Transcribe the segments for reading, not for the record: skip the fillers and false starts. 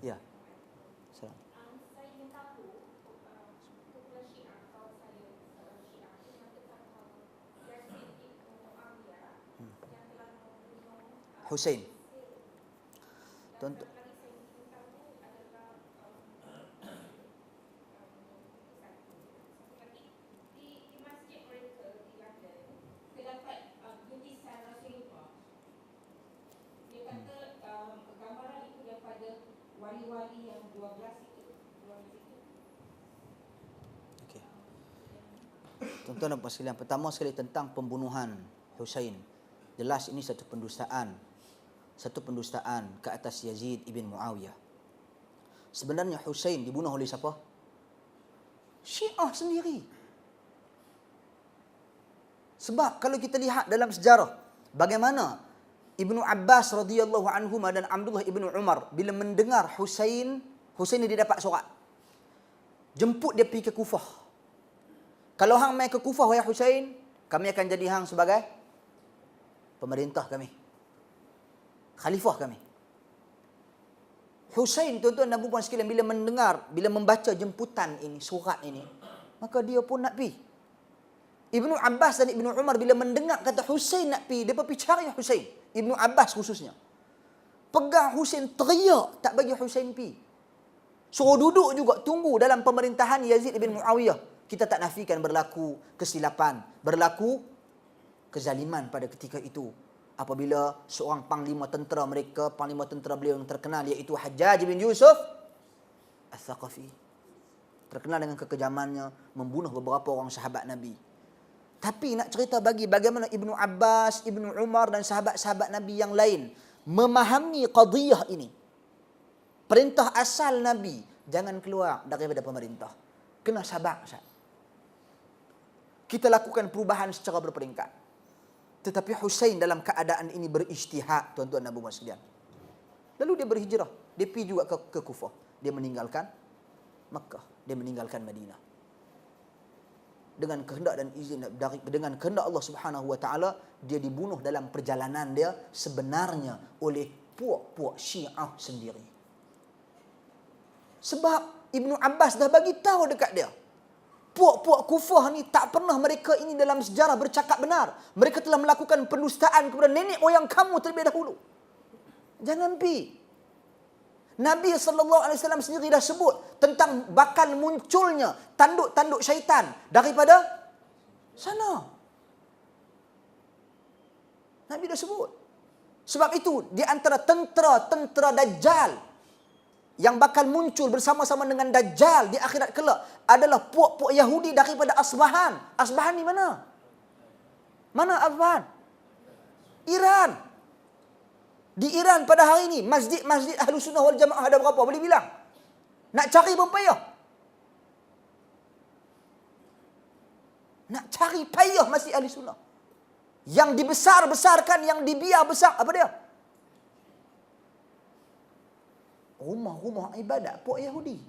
Ya. Salam. Saya ingin tahu kumpulan Syiah, kawan saya Syiah itu mengatakan Yazid ibn Muawiyah yang telah membunuh Hussein. dan Tuan-tuan. lagi saya ingin tahu adalah di masjid mereka di London terdapat lukisan Rasulullah. Dia kata gambaran itu daripada wali-wali yang 12 itu. Okey. Tuan-tuan dan puan sekalian, pertama sekali tentang pembunuhan Hussein. Jelas ini satu pendustaan ke atas Yazid ibn Muawiyah. Sebenarnya Hussein dibunuh oleh siapa? Syiah sendiri. Sebab kalau kita lihat dalam sejarah bagaimana Ibnu Abbas radhiyallahu anhu dan Abdullah ibnu Umar bila mendengar Hussein ni dia dapat surat. Jemput dia pergi ke Kufah. Kalau hang mai ke Kufah wahai Hussein, kami akan jadi hang sebagai pemerintah kami. Khalifah kami. Hussein, tuan-tuan dan puan sekalian, bila membaca jemputan ini, surat ini, maka dia pun nak pergi. Ibnu Abbas dan Ibnu Umar bila mendengar kata Hussein nak pergi, dia pergi cari Hussein. Ibnu Abbas khususnya. Pegang Hussein, teriak tak bagi Hussein pergi. Suruh duduk juga, tunggu dalam pemerintahan Yazid ibn Muawiyah. Kita tak nafikan berlaku kesilapan, berlaku kezaliman pada ketika itu. Apabila seorang panglima tentera beliau yang terkenal, iaitu Hajjaj bin Yusuf Al-Thaqafi, terkenal dengan kekejamannya, membunuh beberapa orang sahabat Nabi. Tapi nak cerita bagi bagaimana Ibnu Abbas, Ibnu Umar dan sahabat-sahabat Nabi yang lain memahami qadiyah ini. Perintah asal Nabi, jangan keluar daripada pemerintah. Kena sabar, Ustaz. Kita lakukan perubahan secara berperingkat. Tetapi Hussein dalam keadaan ini berijtihad, tuan-tuan dan puan sekalian. Lalu dia berhijrah. Dia pergi juga ke Kufah. Dia meninggalkan Makkah. Dia meninggalkan Madinah. Dengan kehendak dan izin, dengan kehendak Allah Subhanahu wa taala, dia dibunuh dalam perjalanan dia sebenarnya oleh puak-puak Syiah sendiri. Sebab Ibnu Abbas dah bagi tahu dekat dia, puak-puak Kufah ni tak pernah mereka ini dalam sejarah bercakap benar. Mereka telah melakukan pendustaan kepada nenek moyang kamu terlebih dahulu. Jangan pergi. Nabi SAW sendiri dah sebut tentang bakal munculnya tanduk-tanduk syaitan daripada sana. Nabi dah sebut. Sebab itu di antara tentera Dajjal yang bakal muncul bersama-sama dengan Dajjal di akhirat kelak adalah puak-puak Yahudi daripada Asbahan. Asbahan ni mana? Mana Asbahan? Iran. Di Iran pada hari ini, masjid-masjid Ahlussunnah wal Jamaah ada berapa? Boleh bilang? Nak cari pun payah. Nak cari payah masjid Ahlussunnah. Yang dibesar-besarkan, yang dibiar besar, apa dia? Rumah-rumah ibadat puak Yahudi.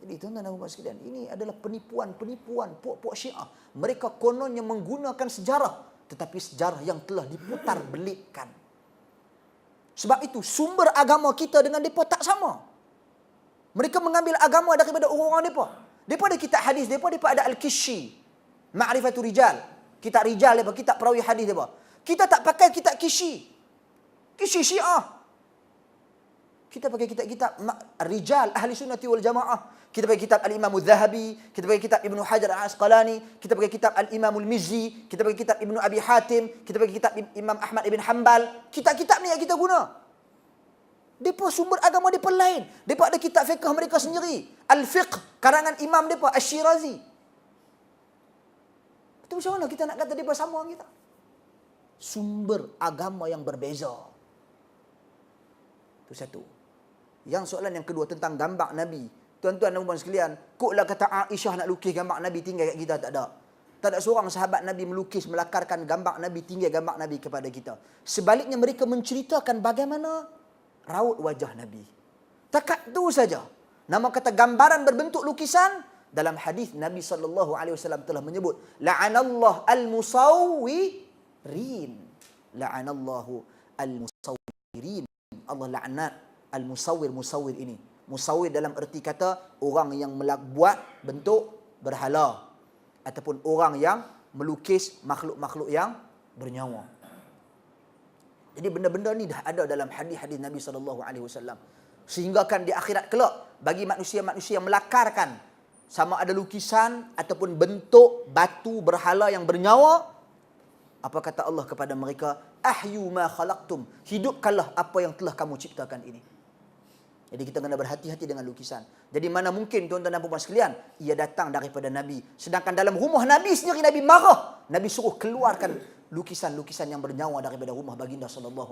Jadi tuan-tuan dan puan sekalian, ini adalah penipuan-penipuan puak-puak Syiah. Mereka kononnya menggunakan sejarah, tetapi sejarah yang telah diputar belikkan. Sebab itu sumber agama kita dengan mereka tak sama. Mereka mengambil agama daripada orang-orang mereka. Mereka ada kitab hadis, mereka ada Al-Kishi, Ma'rifatul Rijal. Kitab Rijal mereka, kitab perawi hadis mereka. Kita tak pakai kitab Kishi. Kishi Syiah. Kita pakai kitab-kitab Rijal Ahli Sunnati wal Jamaah. Kita pakai kitab Al-Imam Al-Zahabi, kita pakai kitab Ibnu Hajar Al-Asqalani, kita pakai kitab Al-Imam Al-Mizzi, kita pakai kitab Ibnu Abi Hatim, kita pakai kitab Imam Ahmad Ibn Hanbal. Kitab-kitab ni yang kita guna. Depa sumber agama depa lain. Depa ada kitab fiqh mereka sendiri. Al-Fiqh, karangan Imam depa Asy-Syirazi. Itu macam mana kita nak kata depa sama dengan kita? Sumber agama yang berbeza. Itu satu. Yang soalan yang kedua tentang gambar Nabi. Tuan-tuan dan puan sekalian, koklah kata Aisyah nak lukis gambar Nabi tinggal kat kita, tak ada. Tak ada seorang sahabat Nabi melukis, melakarkan gambar Nabi, tinggal gambar Nabi kepada kita. Sebaliknya mereka menceritakan bagaimana raut wajah Nabi. Takat itu saja. Nama kata gambaran berbentuk lukisan, dalam hadis Nabi SAW telah menyebut, la'anallahu al-musawwirin. La'anallahu al-musawwirin. Allah laknat al-musawwir ini. Musawwir dalam erti kata orang yang buat bentuk berhala ataupun orang yang melukis makhluk-makhluk yang bernyawa. Jadi benda-benda ni dah ada dalam hadis-hadis Nabi SAW. Sehingga kan di akhirat kelak bagi manusia-manusia yang melakarkan sama ada lukisan ataupun bentuk batu berhala yang bernyawa, apa kata Allah kepada mereka? Ahyu ma khalaqtum. Hidupkanlah apa yang telah kamu ciptakan ini. Jadi kita kena berhati-hati dengan lukisan. Jadi mana mungkin tuan-tuan dan puan-puan sekalian, ia datang daripada Nabi. Sedangkan dalam rumah Nabi sendiri Nabi marah. Nabi suruh keluarkan lukisan-lukisan yang bernyawa daripada rumah baginda SAW.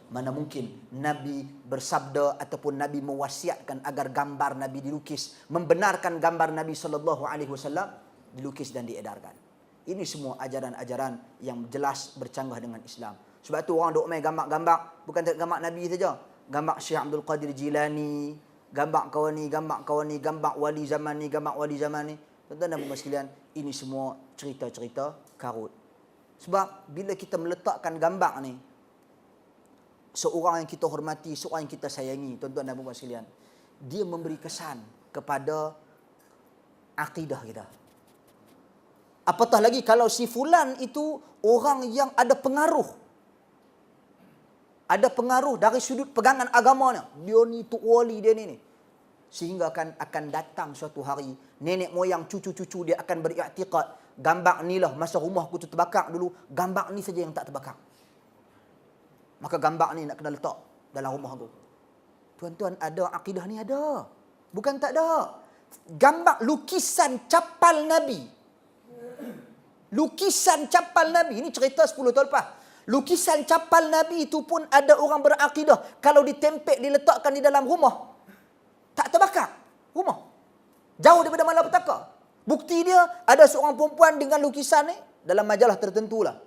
Mana mungkin Nabi bersabda ataupun Nabi mewasiatkan agar gambar Nabi dilukis, membenarkan gambar Nabi SAW dilukis dan diedarkan. Ini semua ajaran-ajaran yang jelas bercanggah dengan Islam. Sebab tu orang duk main gambar-gambar, bukan gambar Nabi saja. Gambar Syekh Abdul Qadir Jilani, gambar kawan ni, gambar wali zaman ni, gambar wali zaman ni. Tuan-tuan dan puan sekalian, ini semua cerita-cerita karut. Sebab bila kita meletakkan gambar ni, seorang yang kita hormati, seorang yang kita sayangi, tuan-tuan dan puan sekalian, dia memberi kesan kepada akidah kita. Apatah lagi kalau si fulan itu orang yang ada pengaruh. Ada pengaruh dari sudut pegangan agamanya. Dia ni tok wali, dia ni. Sehingga akan datang suatu hari, nenek moyang, cucu-cucu dia akan beriktikad, gambar ni lah masa rumah aku tu terbakar dulu, gambar ni saja yang tak terbakar. Maka gambar ni nak kena letak dalam rumah tu. Tuan-tuan, ada akidah ni ada. Bukan tak ada. Gambar lukisan capal Nabi. Lukisan capal Nabi. Ini cerita 10 tahun lepas. Lukisan capal Nabi itu pun ada orang berakidah. Kalau ditempel, diletakkan di dalam rumah, tak terbakar rumah. Jauh daripada malapetaka. Bukti dia, ada seorang perempuan dengan lukisan ni, dalam majalah tertentu lah.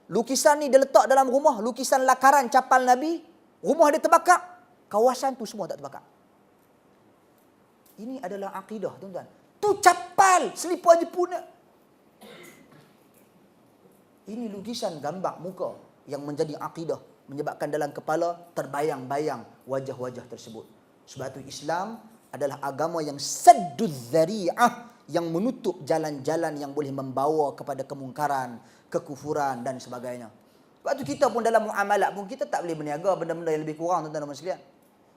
Lukisan ni dia letak dalam rumah, lukisan lakaran capal Nabi, rumah dia terbakar, kawasan tu semua tak terbakar. Ini adalah akidah, tuan-tuan. Tu capal, selipar Jepun. Ini lukisan gambar muka yang menjadi akidah, menyebabkan dalam kepala terbayang-bayang wajah-wajah tersebut. Sebab itu Islam adalah agama yang sadduz zari'ah, yang menutup jalan-jalan yang boleh membawa kepada kemungkaran, kekufuran dan sebagainya. Sebab itu kita pun dalam muamalat pun kita tak boleh berniaga benda-benda yang lebih kurang, tuan-tuan dan puan sekalian.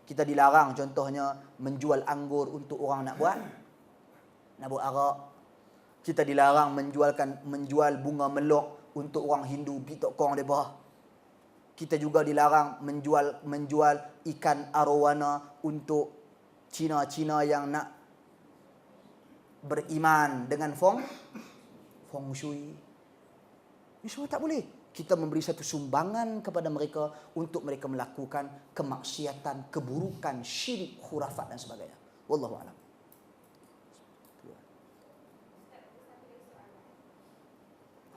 Kita dilarang contohnya menjual anggur untuk orang nak buat arak. Kita dilarang menjual bunga melok untuk orang Hindu pitok kong depa. Kita juga dilarang menjual ikan arowana untuk Cina-Cina yang nak beriman dengan feng shui. Ini semua tak boleh. Kita memberi satu sumbangan kepada mereka untuk mereka melakukan kemaksiatan, keburukan, syirik, khurafat dan sebagainya. Wallahu a'lam.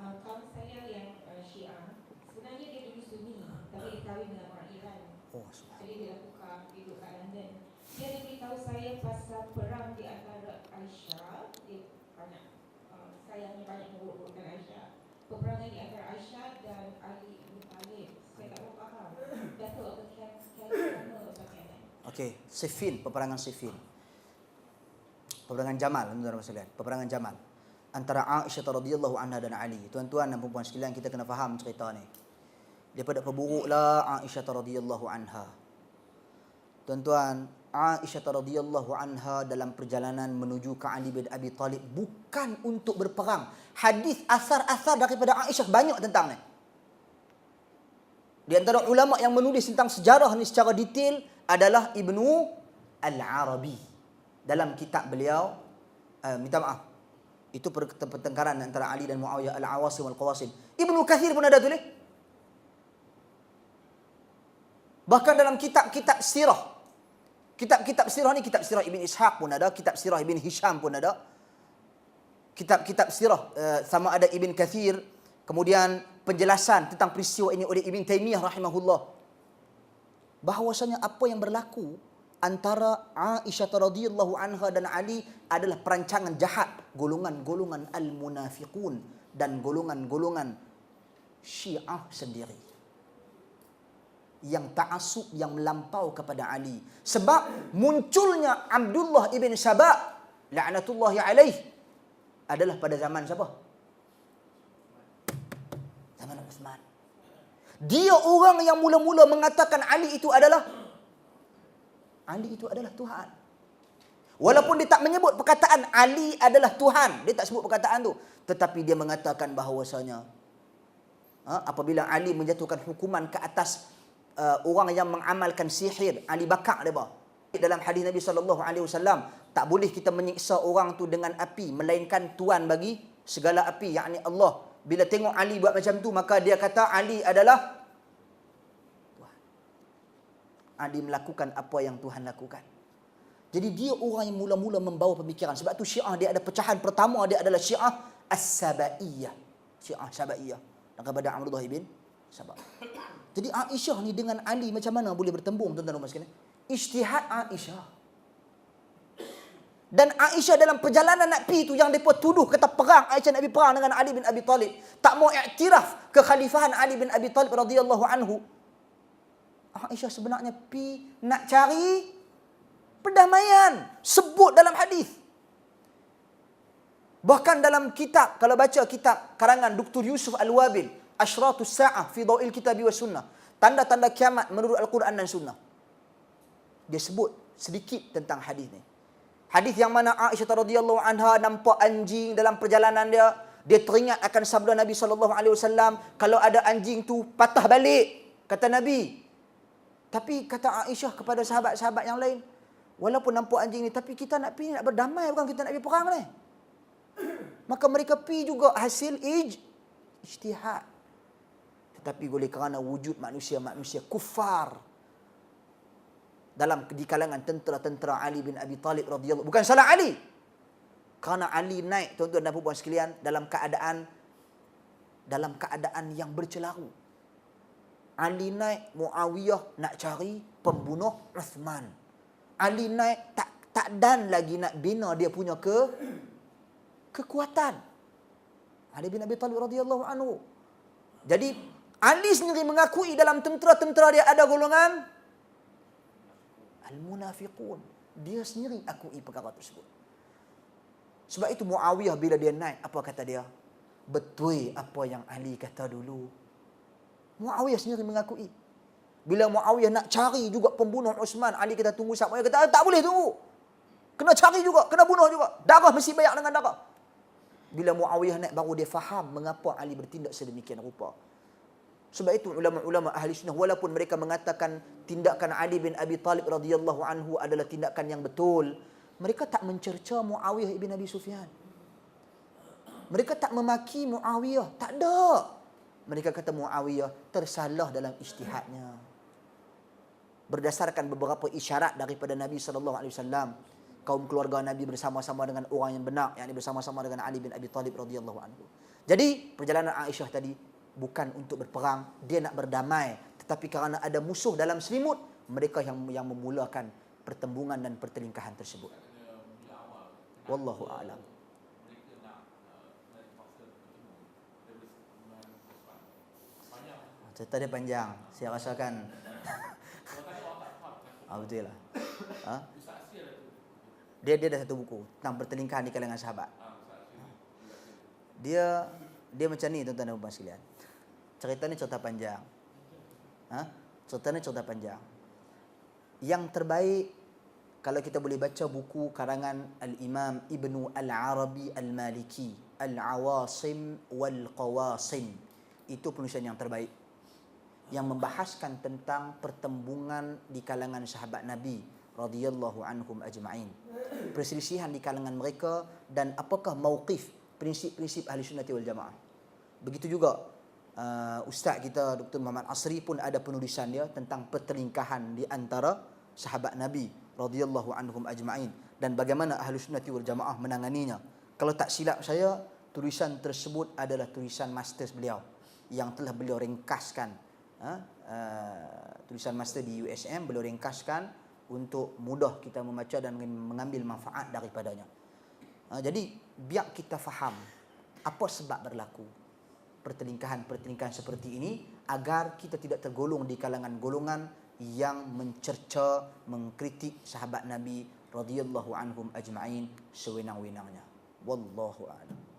Kawan saya yang Syiah, sebenarnya dia dulu Sunni, tapi dia kahwin dengan orang Iran. Jadi dia tukar duduk kat London. Dia beritahu saya pasal perang di antara Aisyah. Dia banyak sayangnya banyak mengurut-urutkan Aisyah. Peperangan di antara Aisyah dan Ali bin Talib. Saya tak tahu faham. Datuk atau Kiana bagaimana? Okey, Siffin, peperangan Siffin. Peperangan Jamal, tuan-tuan dan sekalian. Peperangan Jamal antara Aisyah radhiyallahu anha dan Ali. Tuan-tuan dan puan-puan sekalian, kita kena faham cerita ni. Daripada peburuklah Aisyah radhiyallahu anha. Tuan-tuan, Aisyah radhiyallahu anha dalam perjalanan menuju ke Ali bin Abi Talib bukan untuk berperang. Hadis asar-asar daripada Aisyah banyak tentang ni. Di antara ulama yang menulis tentang sejarah ni secara detail adalah Ibnu Al-Arabi. Dalam kitab beliau, minta maaf, itu pertengkaran antara Ali dan Muawiyah, Al-Awasim Al-Qawasim. Ibnu Katsir pun ada tulis. Bahkan dalam kitab-kitab sirah. Kitab-kitab sirah ni, kitab sirah Ibn Ishaq pun ada, kitab sirah Ibn Hisham pun ada. Kitab-kitab sirah sama ada Ibn Katsir, kemudian penjelasan tentang peristiwa ini oleh Ibn Taymiyah rahimahullah. Bahawasanya apa yang berlaku antara Aisyah radhiyallahu anha dan Ali adalah perancangan jahat golongan-golongan al-munafiqun dan golongan-golongan Syiah sendiri. yang ta'assub yang melampau kepada Ali. Sebab munculnya Abdullah ibn Saba la'natullahi alaih adalah pada zaman siapa? Zaman Uthman. Dia orang yang mula-mula mengatakan Ali itu adalah Tuhan. Walaupun dia tak menyebut perkataan Ali adalah Tuhan, dia tak sebut perkataan tu, tetapi dia mengatakan bahawasanya apabila Ali menjatuhkan hukuman ke atas orang yang mengamalkan sihir, Ali bakar dia. Dalam hadis Nabi SAW, tak boleh kita menyiksa orang tu dengan api, melainkan Tuan bagi segala api, yakni Allah. Bila tengok Ali buat macam tu, maka dia kata Ali adalah Tuhan. Ali melakukan apa yang Tuhan lakukan. Jadi dia orang yang mula-mula membawa pemikiran. Sebab tu Syiah dia ada pecahan pertama, dia adalah Syiah As-Sabaiyah. Syiah Sabaiyah daripada Abdullah ibn Sabah. Jadi Aisyah ni dengan Ali macam mana boleh bertembung, tuan-tuan dan puan sekalian? Ijtihad Aisyah. Dan Aisyah dalam perjalanan nak pergi tu yang mereka tuduh kata perang, Aisyah nak pergi perang dengan Ali bin Abi Talib, tak mau iktiraf kekhalifahan Ali bin Abi Talib radhiyallahu anhu. Aisyah sebenarnya pergi nak cari perdamaian, sebut dalam hadis. Bahkan dalam kitab, kalau baca kitab karangan Dr. Yusuf Al-Wabil, Ashratus Sa'ah fi Dawil Kitabi wa Sunnah, tanda-tanda kiamat menurut Al-Quran dan Sunnah, dia sebut sedikit tentang hadis ni. Hadis yang mana Aisyah radhiyallahu anha nampak anjing dalam perjalanan dia. Dia teringat akan sabda Nabi SAW, kalau ada anjing tu patah balik, kata Nabi. Tapi kata Aisyah kepada sahabat-sahabat yang lain, walaupun nampak anjing ni, tapi kita nak pergi nak berdamai, bukan kita nak pergi perang ni. Maka mereka pergi juga hasil ijtihad. Tetapi oleh kerana wujud manusia-manusia kufar di kalangan tentera-tentera Ali bin Abi Talib radhiyallahu, bukan salah Ali. Kerana Ali naik, tuan-tuan dan puan sekalian, dalam keadaan yang bercelaru. Ali naik, Muawiyah nak cari pembunuh Uthman. Ali naik tak dan lagi nak bina dia punya kekuatan. Ali bin Abi Talib radhiyallahu anhu. Jadi Ali sendiri mengakui dalam tentera-tentera dia ada golongan al-munafiqun. Dia sendiri akui perkara tersebut. Sebab itu Muawiyah bila dia naik, apa kata dia? Betul apa yang Ali kata dulu. Muawiyah sendiri mengakui. Bila Muawiyah nak cari juga pembunuh Uthman, Ali kata tunggu siapa? Dia kata tak boleh tunggu. Kena cari juga, kena bunuh juga. Darah mesti banyak dengan darah. Bila Muawiyah naik, baru dia faham mengapa Ali bertindak sedemikian rupa. Sebab itu ulama-ulama ahli sunnah, walaupun mereka mengatakan tindakan Ali bin Abi Talib radhiyallahu anhu adalah tindakan yang betul, mereka tak mencerca Muawiyah ibn Abi Sufyan. Mereka tak memaki Muawiyah, tak ada. Mereka kata Muawiyah tersalah dalam ijtihadnya. Berdasarkan beberapa isyarat daripada Nabi SAW, kaum keluarga Nabi bersama-sama dengan orang yang benar, yakni bersama-sama dengan Ali bin Abi Talib radhiyallahu anhu. Jadi perjalanan Aisyah tadi bukan untuk berperang, dia nak berdamai, tetapi kerana ada musuh dalam selimut, mereka yang memulakan pertembungan dan pertelingkahan tersebut. Wallahu a'lam. Cerita dia panjang, saya rasakan. Betul lah. Dia ada satu buku tentang pertelingkahan di kalangan sahabat. Dia macam ni, tuan-tuan dan puan sekalian. Cerita ni cerita panjang. Cerita ni cerita panjang. Yang terbaik, kalau kita boleh baca buku karangan Al-Imam Ibnu Al-Arabi Al-Maliki, Al-Awasim Wal-Qawasim. Itu penulisan yang terbaik, yang membahaskan tentang pertembungan di kalangan sahabat Nabi radhiyallahu anhum ajma'in. Perselisihan di kalangan mereka dan apakah mauqif, prinsip-prinsip Ahli Sunnah wal Jamaah. Begitu juga Ustaz kita Dr. Muhammad Asri pun ada penulisan dia tentang pertelingkahan di antara sahabat Nabi radhiyallahu anhum ajma'in dan bagaimana Ahlus Sunnah wal Jamaah menanganinya. Kalau tak silap saya, tulisan tersebut adalah tulisan masters beliau yang telah beliau ringkaskan. Tulisan master di USM beliau ringkaskan untuk mudah kita membaca dan mengambil manfaat daripadanya. Jadi biar kita faham apa sebab berlaku. pertelingkahan-pertelingkahan seperti ini agar kita tidak tergolong di kalangan golongan yang mencerca, mengkritik sahabat Nabi radhiyallahu anhum ajma'in sewenang-wenangnya. Wallahu a'lam.